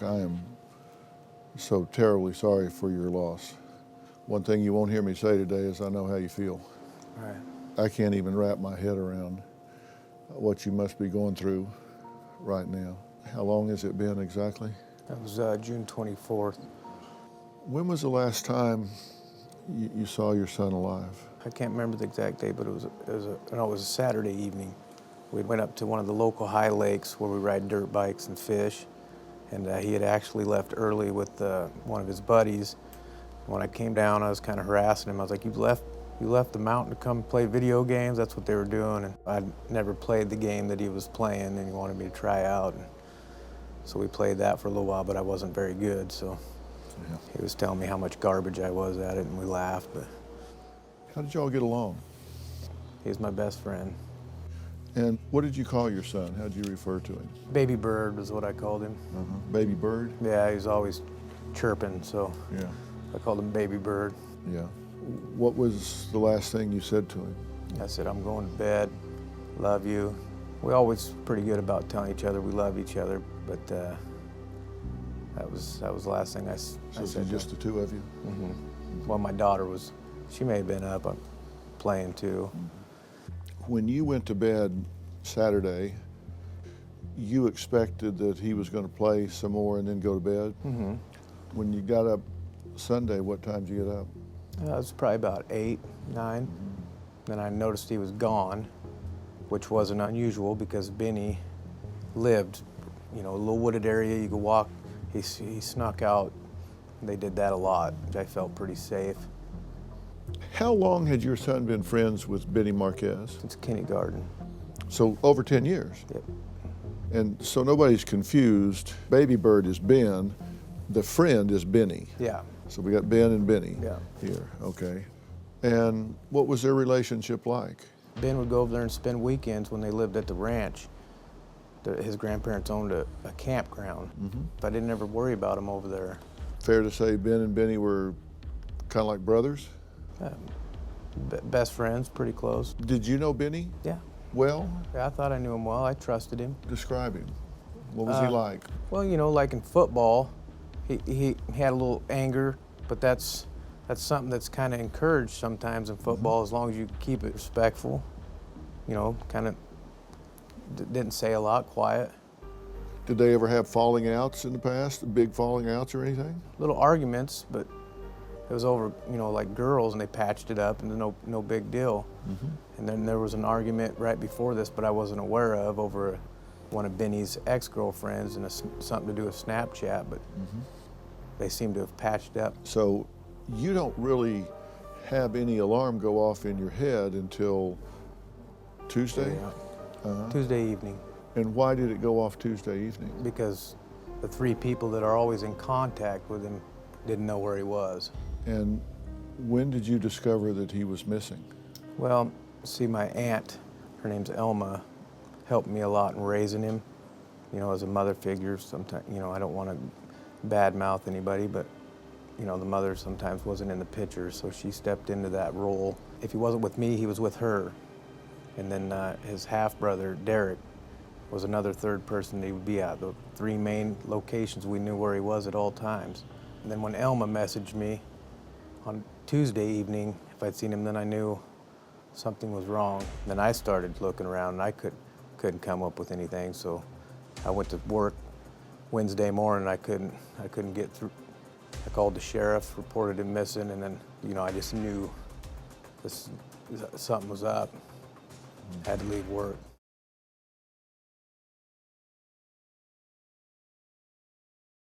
I am so terribly sorry for your loss. One thing you won't hear me say today is I know how you feel. All right. I can't even wrap my head around what you must be going through right now. How long has it been exactly? That was June 24th. When was the last time you saw your son alive? I can't remember the exact date, but it was a Saturday evening. We went up to one of the local high lakes where we ride dirt bikes and fish, and he had actually left early with one of his buddies. When I came down, I was kind of harassing him. I was like, you left the mountain to come play video games? That's what they were doing. And I'd never played the game that he was playing, and he wanted me to try out. And so we played that for a little while, but I wasn't very good. So yeah. He was telling me how much garbage I was at it, and we laughed. But how did y'all get along? He's my best friend. And what did you call your son? How did you refer to him? Baby Bird was what I called him. Baby Bird? Yeah, he was always chirping, so yeah. I called him Baby Bird. Yeah. What was the last thing you said to him? I said, I'm going to bed, love you. We're always pretty good about telling each other we love each other, but that was the last thing I said. So just the two of you? Mm-hmm. Well, my daughter she may have been up playing too. When you went to bed Saturday, you expected that he was going to play some more and then go to bed? Mm-hmm. When you got up Sunday, what time did you get up? It was probably about 8, 9. Then I noticed he was gone, which wasn't unusual because Benny lived, a little wooded area you could walk. He snuck out. They did that a lot. I felt pretty safe. How long had your son been friends with Benny Marquez? Since kindergarten. So over 10 years? Yep. And so nobody's confused. Baby Bird is Ben, the friend is Benny. Yeah. So we got Ben and Benny here, okay. And what was their relationship like? Ben would go over there and spend weekends when they lived at the ranch. His grandparents owned a campground, but I didn't ever worry about him over there. Fair to say Ben and Benny were kind of like brothers? Best friends, pretty close. Did you know Benny? Yeah. Well? Yeah, I thought I knew him well. I trusted him. Describe him. What was he like? Well, like in football, he had a little anger, but that's something that's kind of encouraged sometimes in football as long as you keep it respectful. Kind of didn't say a lot, quiet. Did they ever have falling outs in the past, big falling outs or anything? Little arguments, but it was over, like girls, and they patched it up, and no big deal. And then there was an argument right before this, but I wasn't aware of, over one of Benny's ex-girlfriends and something to do with Snapchat, but they seem to have patched up. So you don't really have any alarm go off in your head until Tuesday? Yeah. Tuesday evening. And why did it go off Tuesday evening? Because the 3 people that are always in contact with him didn't know where he was. And when did you discover that he was missing? Well, see, my aunt, her name's Elma, helped me a lot in raising him, as a mother figure. Sometimes, I don't want to badmouth anybody, but, the mother sometimes wasn't in the picture, so she stepped into that role. If he wasn't with me, he was with her. And then his half-brother, Derek, was another third person that he would be at. The 3 main locations, we knew where he was at all times. And then when Elma messaged me on Tuesday evening, if I'd seen him, then I knew something was wrong. Then I started looking around, and I couldn't come up with anything. So I went to work Wednesday morning. I couldn't get through. I called the sheriff, reported him missing, and then I just knew something was up. Had to leave work.